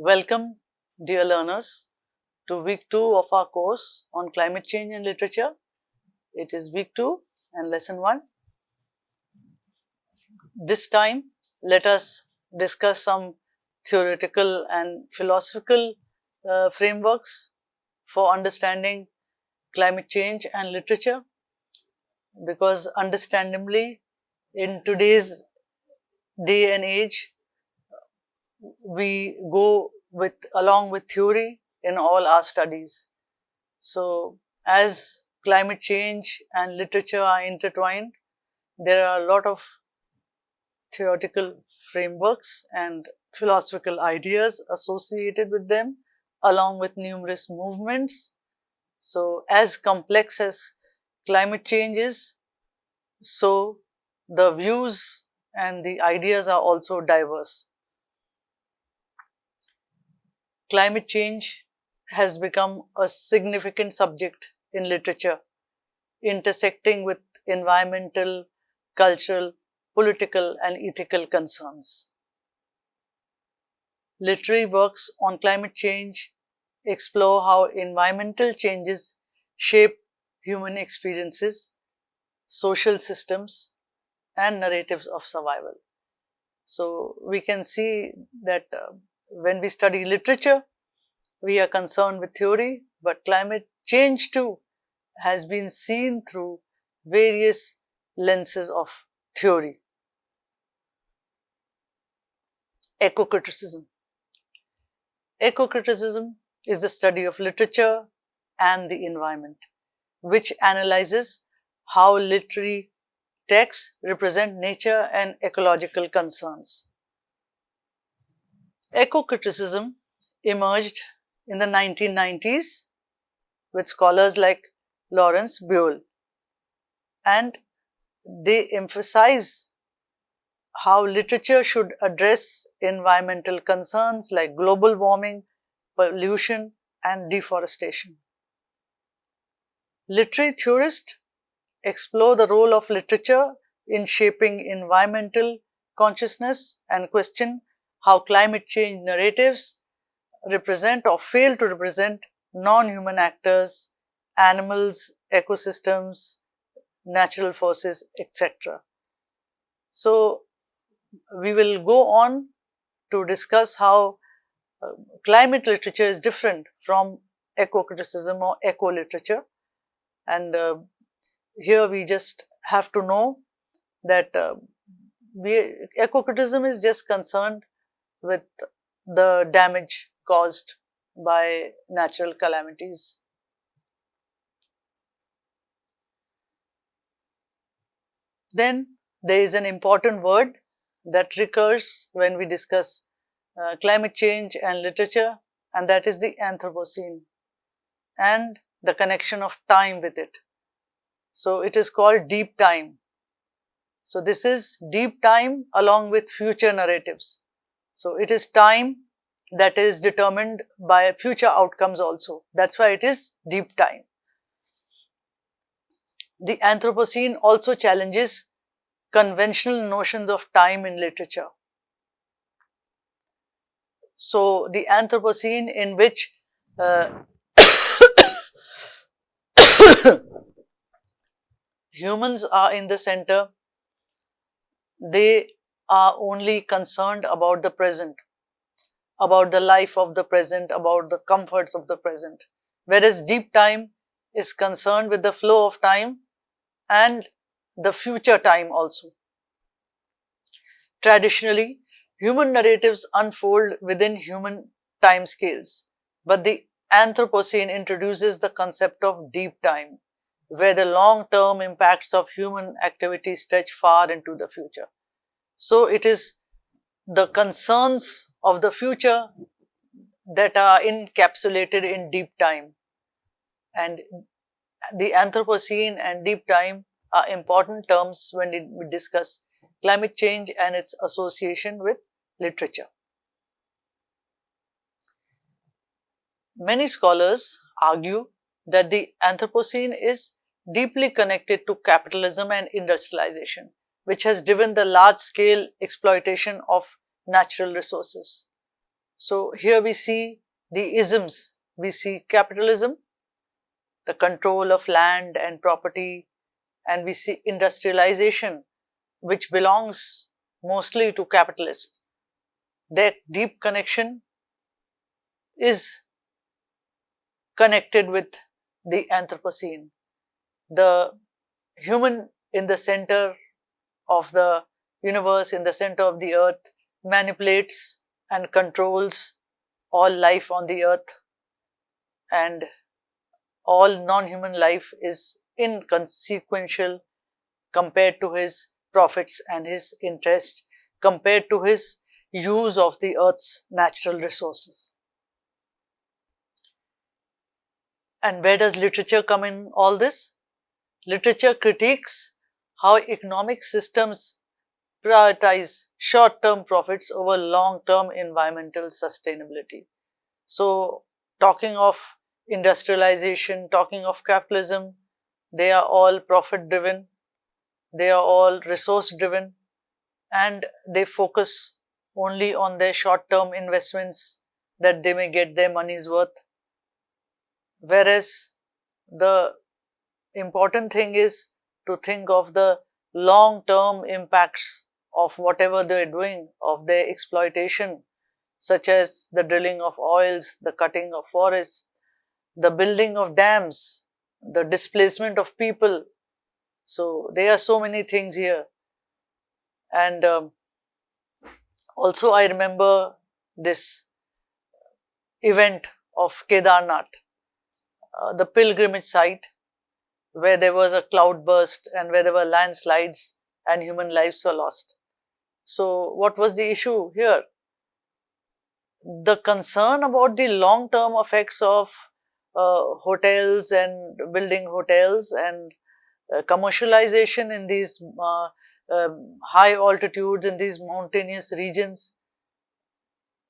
Welcome, dear learners, to week 2 of our course on climate change and literature. It is week 2 and lesson 1. This time, let us discuss some theoretical and philosophical frameworks for understanding climate change and literature, because understandably, in today's day and age, we go along with theory in all our studies. So, as climate change and literature are intertwined, there are a lot of theoretical frameworks and philosophical ideas associated with them, along with numerous movements. So, as complex as climate change is, so the views and the ideas are also diverse. Climate change has become a significant subject in literature, intersecting with environmental, cultural, political, and ethical concerns. Literary works on climate change explore how environmental changes shape human experiences, social systems, and narratives of survival. So, we can see that when we study literature, we are concerned with theory, but climate change too has been seen through various lenses of theory. Eco-criticism. Eco-criticism is the study of literature and the environment, which analyzes how literary texts represent nature and ecological concerns. Eco-criticism emerged in the 1990s with scholars like Lawrence Buell, and they emphasize how literature should address environmental concerns like global warming, pollution, and deforestation. Literary theorists explore the role of literature in shaping environmental consciousness and question how climate change narratives represent or fail to represent non-human actors, animals, ecosystems, natural forces, etc. So, we will go on to discuss how climate literature is different from eco-criticism or eco-literature, and here we just have to know that eco-criticism is just concerned with the damage caused by natural calamities. Then there is an important word that recurs when we discuss climate change and literature, and that is the Anthropocene and the connection of time with it. So, it is called deep time. So, this is deep time along with future narratives. So, it is time that is determined by future outcomes also. That's why it is deep time. The Anthropocene also challenges conventional notions of time in literature. So, the Anthropocene, in which humans are in the center, they are only concerned about the present, about the life of the present, about the comforts of the present, whereas deep time is concerned with the flow of time and the future time also. Traditionally, human narratives unfold within human time scales, but the Anthropocene introduces the concept of deep time, where the long-term impacts of human activity stretch far into the future. So, it is the concerns of the future that are encapsulated in deep time, and the Anthropocene and deep time are important terms when we discuss climate change and its association with literature. Many scholars argue that the Anthropocene is deeply connected to capitalism and industrialization, which has driven the large-scale exploitation of natural resources. So here we see the isms. We see capitalism, the control of land and property, and we see industrialization, which belongs mostly to capitalists. Their deep connection is connected with the Anthropocene. The human in the center of the universe, in the center of the earth, manipulates and controls all life on the earth, and all non-human life is inconsequential compared to his profits and his interest, compared to his use of the earth's natural resources. And where does literature come in all this? Literature critiques how economic systems prioritize short-term profits over long-term environmental sustainability. So, talking of industrialization, talking of capitalism, they are all profit-driven, they are all resource-driven, and they focus only on their short-term investments that they may get their money's worth. Whereas the important thing is to think of the long-term impacts of whatever they're doing, of their exploitation, such as the drilling of oils, the cutting of forests, the building of dams, the displacement of people. So there are so many things here. And also I remember this event of Kedarnath, the pilgrimage site, where there was a cloudburst and where there were landslides and human lives were lost. So what was the issue here? The concern about the long-term effects of hotels and building hotels and commercialization in these high altitudes, in these mountainous regions,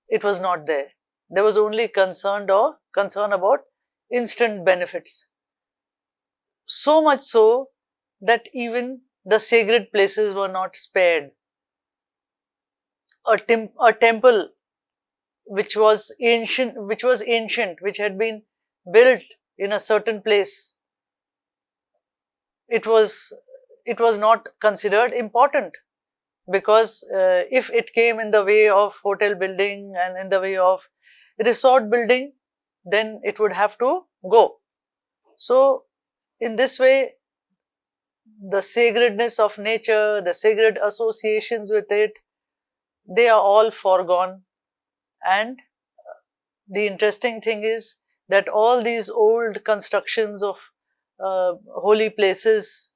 it was not there. There was only concern about instant benefits. So much so that even the sacred places were not spared. A temple which was ancient, which had been built in a certain place, it was not considered important, because if it came in the way of hotel building and in the way of resort building, then it would have to go. So in this way, the sacredness of nature, the sacred associations with it, they are all foregone. And the interesting thing is that all these old constructions of holy places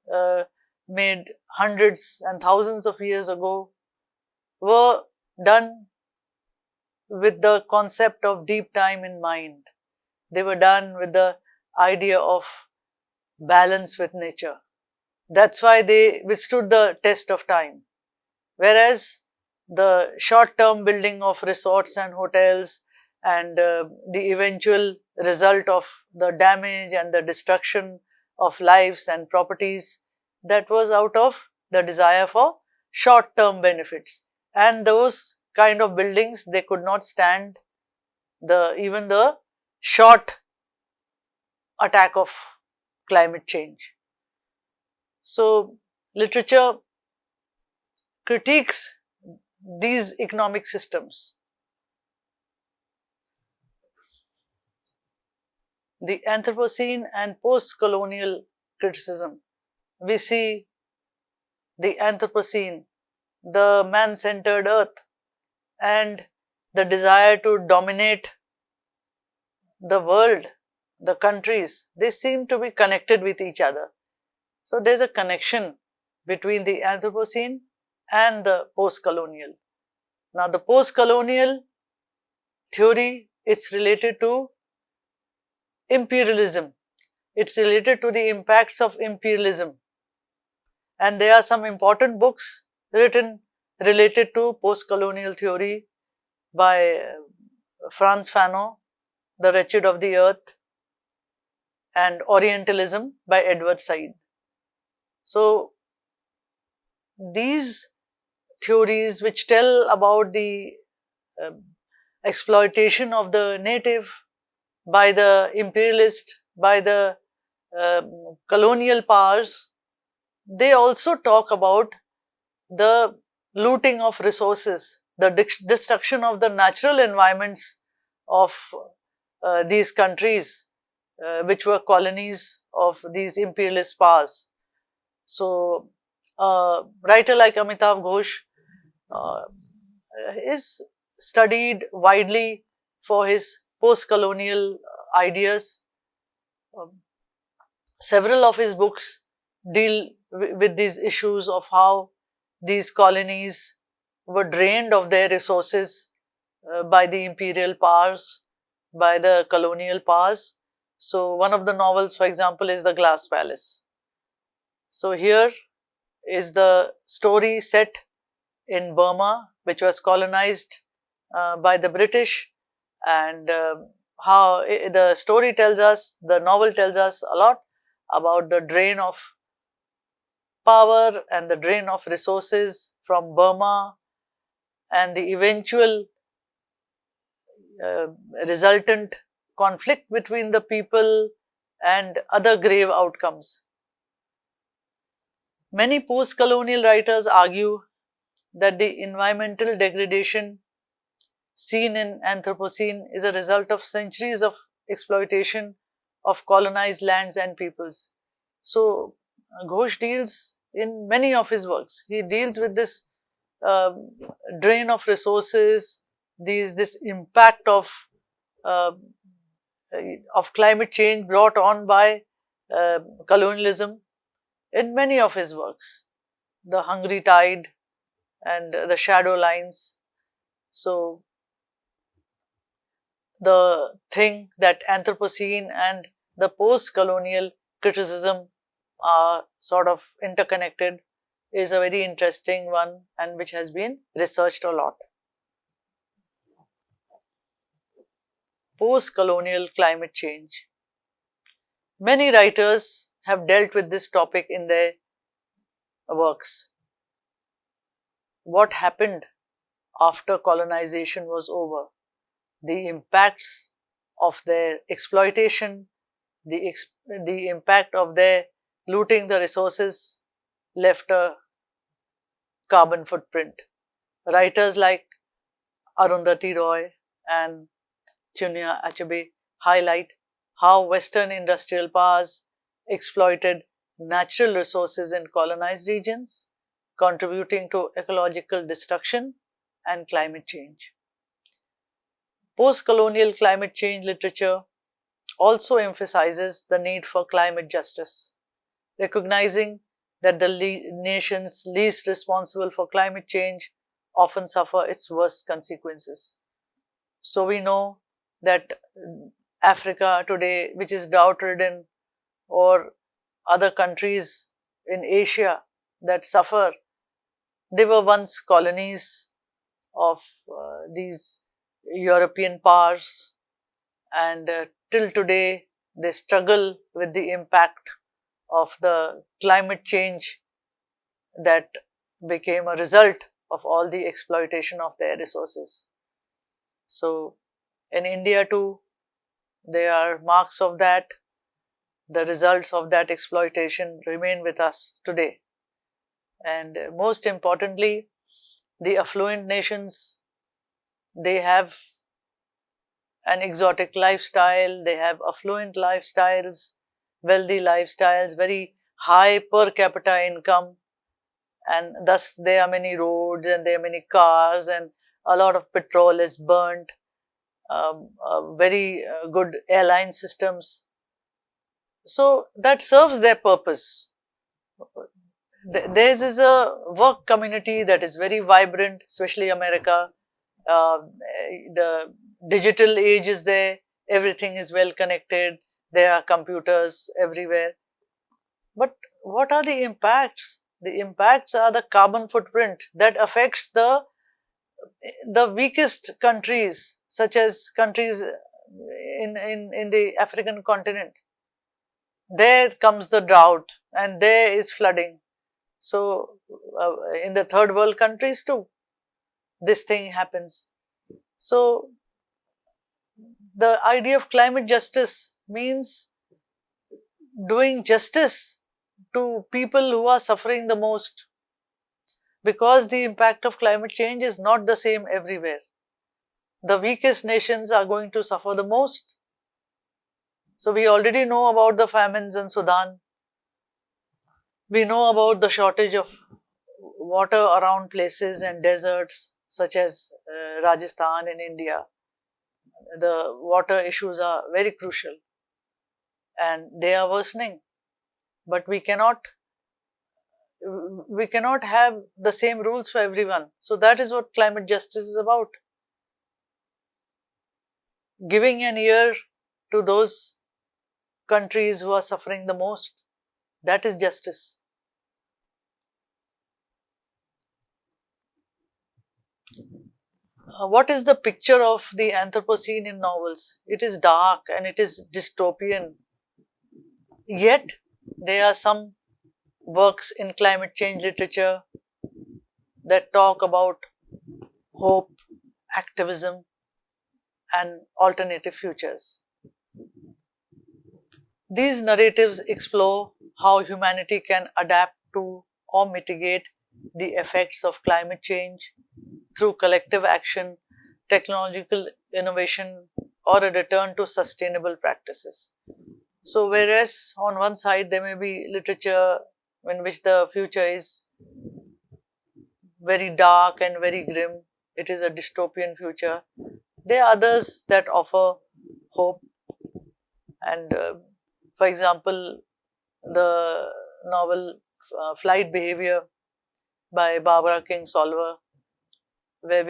made hundreds and thousands of years ago were done with the concept of deep time in mind. They were done with the idea of balance with nature. That's why they withstood the test of time. Whereas the short-term building of resorts and hotels and the eventual result of the damage and the destruction of lives and properties, that was out of the desire for short-term benefits. And those kind of buildings, they could not stand even the short attack of climate change. So literature critiques these economic systems. The Anthropocene and post-colonial criticism. We see the Anthropocene, the man-centered earth, and the desire to dominate the world, the countries. They seem to be connected with each other. So there's a connection between the Anthropocene and the post-colonial. Now the post-colonial theory, it's related to imperialism. It's related to the impacts of imperialism. And there are some important books written related to post-colonial theory by Frantz Fanon, The Wretched of the Earth, and Orientalism by Edward Said. So these theories which tell about the exploitation of the native by the imperialist, by the colonial powers. They also talk about the looting of resources, the destruction of the natural environments of these countries, which were colonies of these imperialist powers. So, a writer like Amitav Ghosh uh, is studied widely for his post-colonial ideas. Um, Several of his books deal with these issues of how these colonies were drained of their resources by the imperial powers, by the colonial powers. So, one of the novels, for example, is The Glass Palace. So, here is the story set in Burma, which was colonized by the British, and how the story tells us, the novel tells us a lot about the drain of power and the drain of resources from Burma and the eventual uh, resultant conflict between the people and other grave outcomes. Many post-colonial writers argue that the environmental degradation seen in Anthropocene is a result of centuries of exploitation of colonized lands and peoples. So, Ghosh deals in many of his works. He deals with this um drain of resources, this impact uh, of climate change brought on by colonialism in many of his works. The Hungry Tide and the Shadow Lines. So, the thing that Anthropocene and the post-colonial criticism are sort of interconnected is a very interesting one and which has been researched a lot. Post-colonial climate change. Many writers have dealt with this topic in their works. What happened after colonization was over? The impacts of their exploitation, the impact of their looting the resources left a carbon footprint. Writers like Arundhati Roy and Chunya Achebe highlight how Western industrial powers exploited natural resources in colonized regions, contributing to ecological destruction and climate change. Post-colonial climate change literature also emphasizes the need for climate justice, recognizing that the nations least responsible for climate change often suffer its worst consequences. So we know that Africa today, which is drought-ridden, or other countries in Asia that suffer, they were once colonies of these European powers, and till today they struggle with the impact of the climate change that became a result of all the exploitation of their resources. So, in India too, there are marks of that. The results of that exploitation remain with us today. And most importantly, the affluent nations, they have an exotic lifestyle, they have affluent lifestyles, wealthy lifestyles, very high per capita income, and thus there are many roads and there are many cars and a lot of petrol is burnt, very good airline systems. So that serves their purpose. There is a work community that is very vibrant, especially America. The digital age is there, everything is well connected, there are computers everywhere. But what are the impacts? The impacts are the carbon footprint that affects the weakest countries, such as countries in the African continent. There comes the drought and there is flooding. So, in the third world countries too, this thing happens. So, the idea of climate justice means doing justice to people who are suffering the most, because the impact of climate change is not the same everywhere. The weakest nations are going to suffer the most. So we already know about the famines in Sudan. We know about the shortage of water around places and deserts such as Rajasthan in India. The water issues are very crucial and they are worsening. But we cannot have the same rules for everyone. So that is what climate justice is about. Giving an ear to those countries who are suffering the most. That is justice. What is the picture of the Anthropocene in novels? It is dark and it is dystopian. Yet, there are some works in climate change literature that talk about hope, activism, and alternative futures. These narratives explore how humanity can adapt to or mitigate the effects of climate change through collective action, technological innovation, or a return to sustainable practices. So, whereas on one side there may be literature in which the future is very dark and very grim, it is a dystopian future. There are others that offer hope, and for example, the novel Flight Behavior by Barbara Kingsolver, where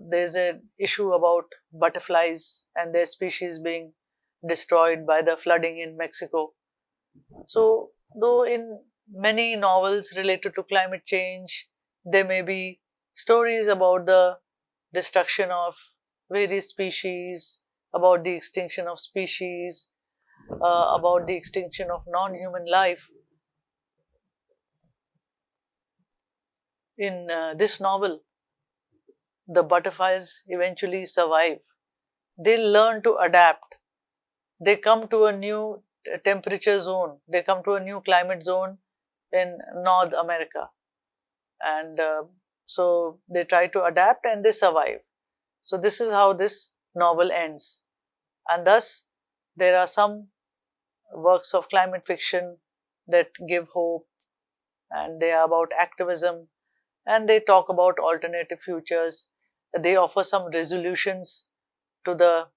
there's an issue about butterflies and their species being destroyed by the flooding in Mexico. So, though in many novels related to climate change, there may be stories about the destruction of various species, about the extinction of species, about the extinction of non-human life. In this novel, the butterflies eventually survive. They learn to adapt. They come to a new temperature zone. They come to a new climate zone in North America. And so they try to adapt and they survive. So this is how this novel ends. And thus, there are some works of climate fiction that give hope, and they are about activism, and they talk about alternative futures. They offer some resolutions to the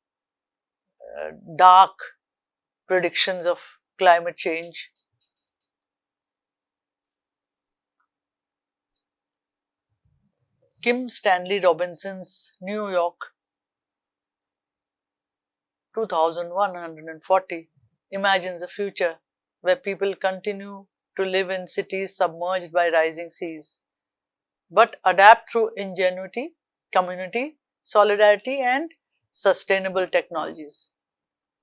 dark predictions of climate change. Kim Stanley Robinson's New York 2140 imagines a future where people continue to live in cities submerged by rising seas, but adapt through ingenuity, community, solidarity, and sustainable technologies.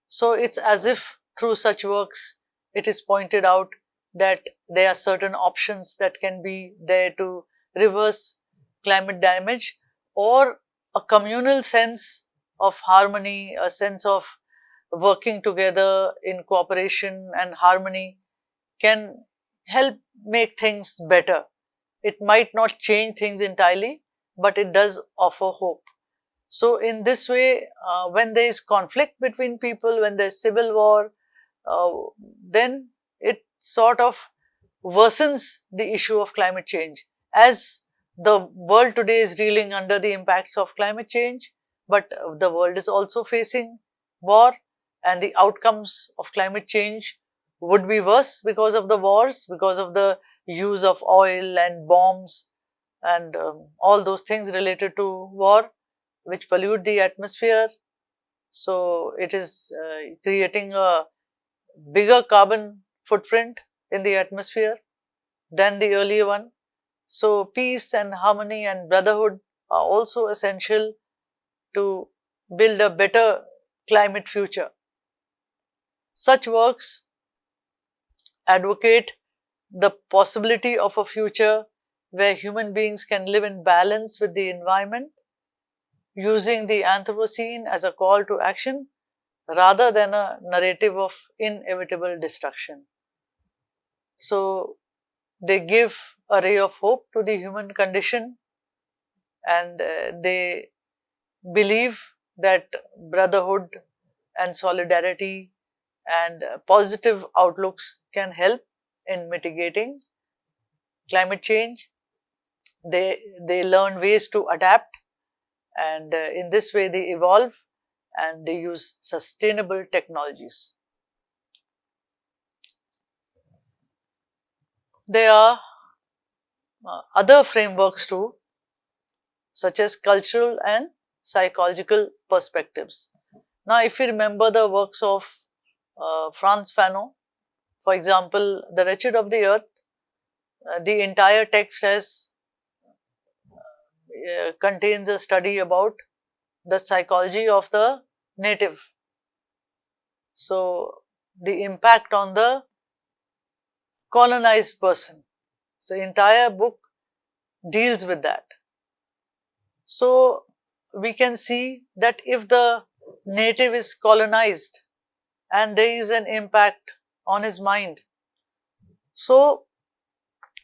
So it's as if through such works, it is pointed out that there are certain options that can be there to reverse climate damage, or a communal sense of harmony, a sense of working together in cooperation and harmony can help make things better. It might not change things entirely, but it does offer hope. So in this way, when there is conflict between people, when there is civil war, then it sort of worsens the issue of climate change. As the world today is reeling under the impacts of climate change, but the world is also facing war, and the outcomes of climate change would be worse because of the wars, because of the use of oil and bombs and all those things related to war, which pollute the atmosphere. So it is creating a bigger carbon footprint in the atmosphere than the earlier one. So peace and harmony and brotherhood are also essential to build a better climate future. Such works advocate the possibility of a future where human beings can live in balance with the environment, using the Anthropocene as a call to action rather than a narrative of inevitable destruction. So they give a ray of hope to the human condition, and they believe that brotherhood and solidarity and positive outlooks can help in mitigating climate change. They learn ways to adapt, and in this way they evolve and they use sustainable technologies. There are other frameworks too, such as cultural and psychological perspectives. Now, if you remember the works of Frantz Fanon, for example, The Wretched of the Earth, the entire text contains a study about the psychology of the native. So, the impact on the colonized person. So, the entire book deals with that. So, we can see that if the native is colonized and there is an impact on his mind, so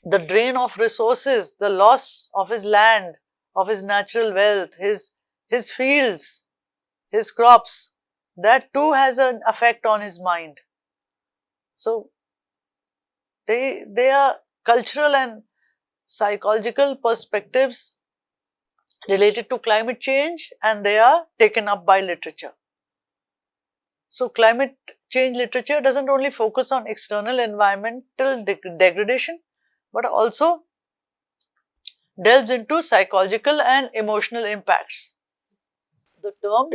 the drain of resources, the loss of his land, of his natural wealth, his fields, his crops, that too has an effect on his mind. So they are cultural and psychological perspectives related to climate change, and they are taken up by literature. So climate change literature doesn't only focus on external environmental degradation, but also delves into psychological and emotional impacts. The term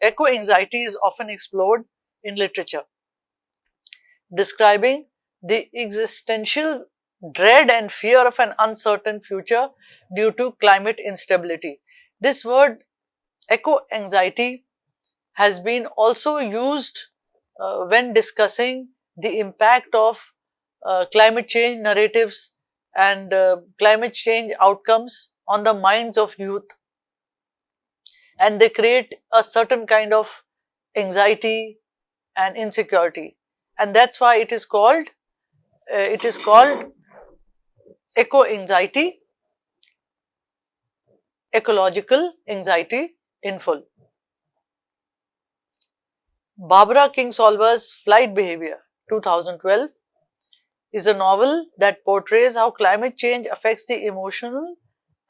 eco-anxiety is often explored in literature, describing the existential dread and fear of an uncertain future due to climate instability. This word eco-anxiety has been also used when discussing the impact of climate change narratives and climate change outcomes on the minds of youth, and they create a certain kind of anxiety and insecurity, and that's why it is called eco-anxiety, ecological anxiety in full. Barbara Kingsolver's Flight Behavior 2012 is a novel that portrays how climate change affects the emotional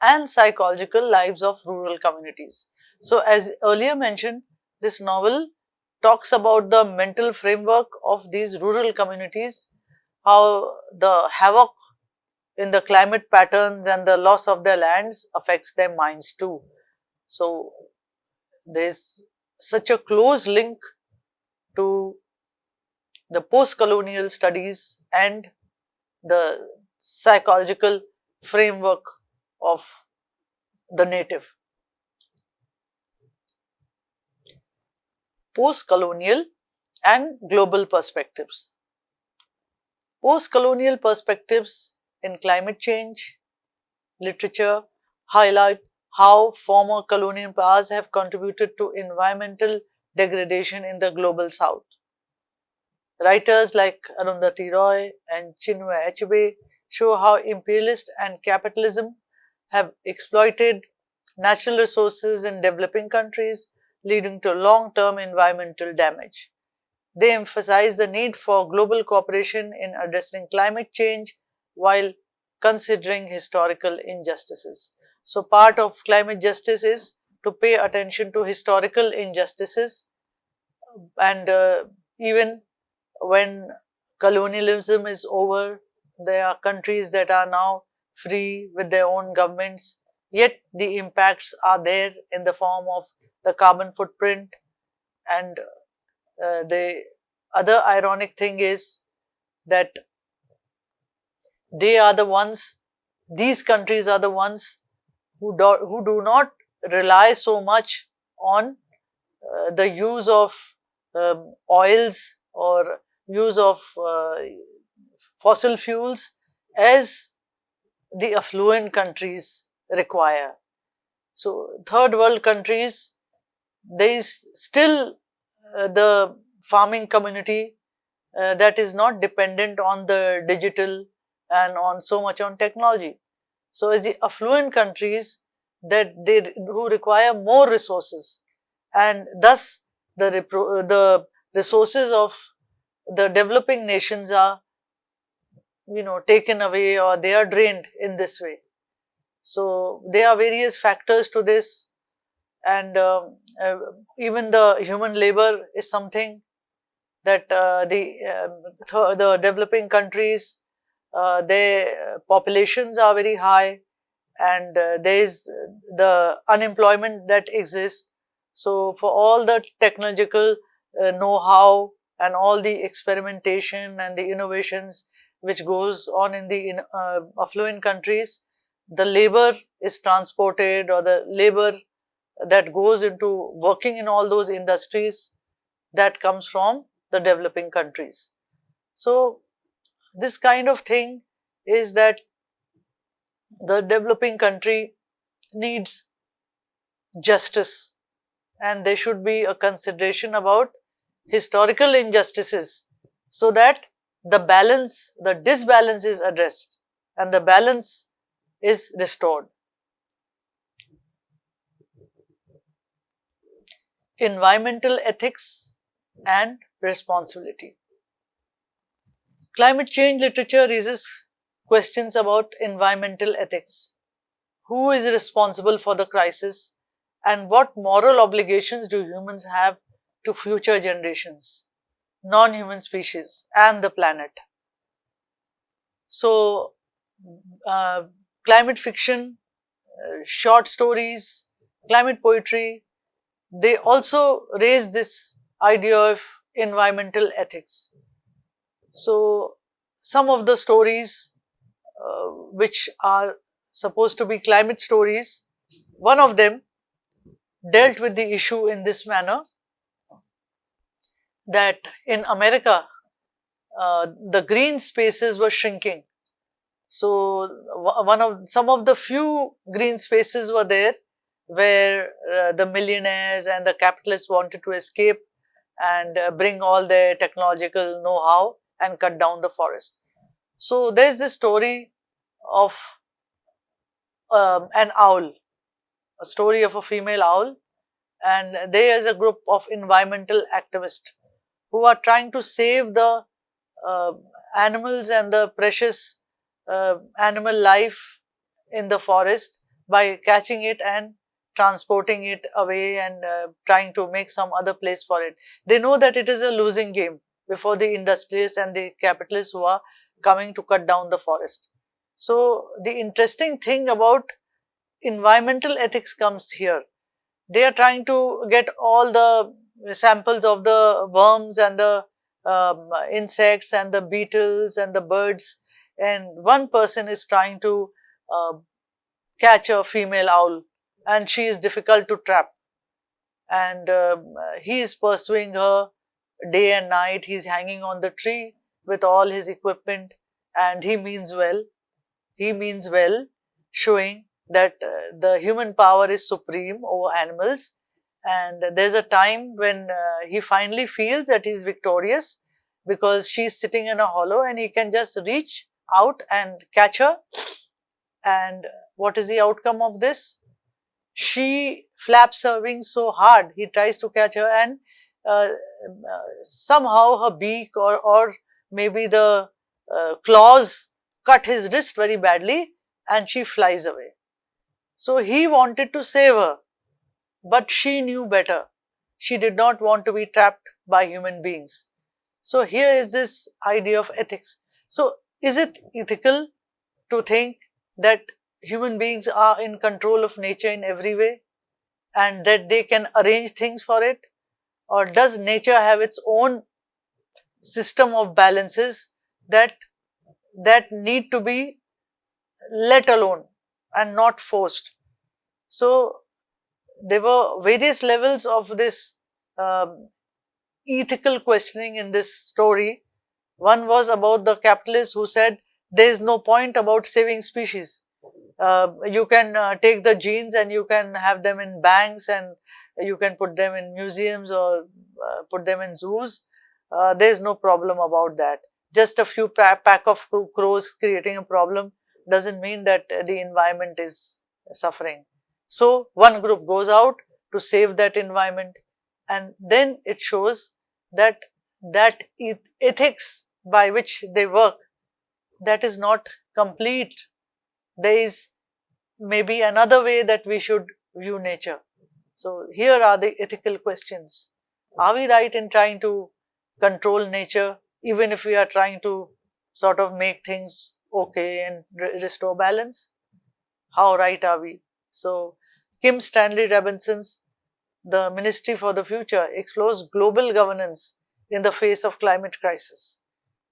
and psychological lives of rural communities. So, as earlier mentioned, this novel talks about the mental framework of these rural communities, how the havoc in the climate patterns and the loss of their lands affects their minds too. So, there is such a close link to the post-colonial studies and the psychological framework of the native. Post-colonial and global perspectives. Post-colonial perspectives in climate change literature highlight how former colonial powers have contributed to environmental degradation in the global south. Writers like Arundhati Roy and Chinua Achebe show how imperialist and capitalism have exploited natural resources in developing countries, leading to long-term environmental damage. They emphasize the need for global cooperation in addressing climate change while considering historical injustices. So, part of climate justice is to pay attention to historical injustices, and even when colonialism is over, there are countries that are now free with their own governments, yet the impacts are there in the form of the carbon footprint. And the other ironic thing is that these countries are the ones who do not rely so much on the use of oils or use of fossil fuels as the affluent countries require. So third world countries, there is still the farming community that is not dependent on the digital and on so much on technology. So as the affluent countries that who require more resources, and thus the resources of the developing nations are taken away, or they are drained in this way. So there are various factors to this, and even the human labor is something that the developing countries, their populations are very high, and there is the unemployment that exists. So for all the technological know-how and all the experimentation and the innovations which goes on in the affluent countries, the labor is transported, or the labor that goes into working in all those industries, that comes from the developing countries. So this kind of thing is that the developing country needs justice, and there should be a consideration about historical injustices, so that the disbalance is addressed and the balance is restored. Environmental ethics and responsibility. Climate change literature raises questions about environmental ethics. Who is responsible for the crisis, and what moral obligations do humans have to future generations, non-human species, and the planet? So, climate fiction, short stories, climate poetry, they also raise this idea of environmental ethics. So, some of the stories which are supposed to be climate stories, one of them dealt with the issue in this manner, that in America, the green spaces were shrinking. So some of the few green spaces were there where the millionaires and the capitalists wanted to escape and bring all their technological know-how and cut down the forest. So there is this story of an owl, a story of a female owl, and there is a group of environmental activists who are trying to save the animals and the precious animal life in the forest by catching it and transporting it away and trying to make some other place for it. They know that it is a losing game before the industrialists and the capitalists who are coming to cut down the forest. So the interesting thing about environmental ethics comes here. They are trying to get all the samples of the worms and the insects and the beetles and the birds, and one person is trying to catch a female owl, and she is difficult to trap, and he is pursuing her day and night. He is hanging on the tree with all his equipment, and he means well. He means well, showing that the human power is supreme over animals. And there's a time when he finally feels that he's victorious, because she's sitting in a hollow and he can just reach out and catch her. And what is the outcome of this? She flaps her wings so hard, he tries to catch her, and somehow her beak or maybe the claws cut his wrist very badly, and she flies away. So he wanted to save her, but she knew better. She did not want to be trapped by human beings. So here is this idea of ethics. So is it ethical to think that human beings are in control of nature in every way and that they can arrange things for it? Or does nature have its own system of balances that need to be let alone and not forced? So there were various levels of this ethical questioning in this story. One was about the capitalists who said there is no point about saving species. You can take the genes and you can have them in banks, and you can put them in museums or put them in zoos. There is no problem about that. Just a few pack of crows creating a problem doesn't mean that the environment is suffering. So one group goes out to save that environment, and then it shows that ethics by which they work, that is not complete. There is maybe another way that we should view nature. So here are the ethical questions. Are we right in trying to control nature, even if we are trying to sort of make things okay and restore balance? How right are we? So Kim Stanley Robinson's The Ministry for the Future explores global governance in the face of climate crisis,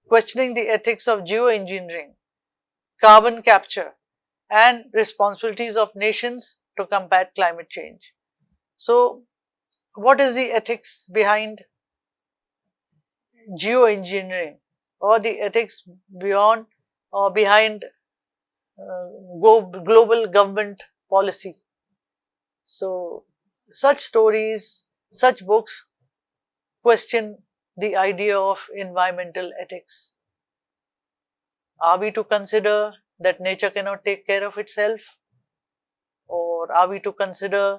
questioning the ethics of geoengineering, carbon capture, and responsibilities of nations to combat climate change. So, what is the ethics behind geoengineering, or the ethics beyond or behind global government policy? So, such stories, such books question the idea of environmental ethics. Are we to consider that nature cannot take care of itself? Or are we to consider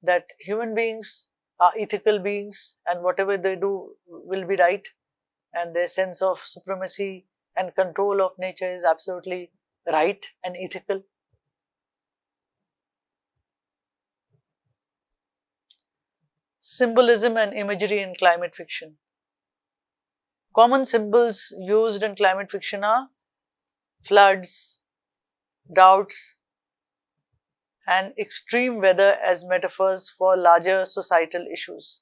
that human beings are ethical beings and whatever they do will be right, and their sense of supremacy and control of nature is absolutely right and ethical? Symbolism and imagery in climate fiction. Common symbols used in climate fiction are floods, droughts, and extreme weather as metaphors for larger societal issues.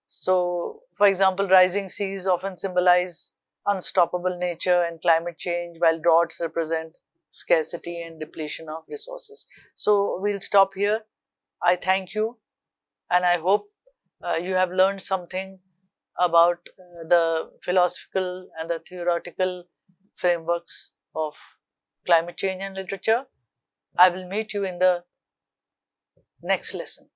So, for example, rising seas often symbolize unstoppable nature and climate change, while droughts represent scarcity and depletion of resources. So, we'll stop here. I thank you, and I hope you have learned something about the philosophical and the theoretical frameworks of climate change and literature. I will meet you in the next lesson.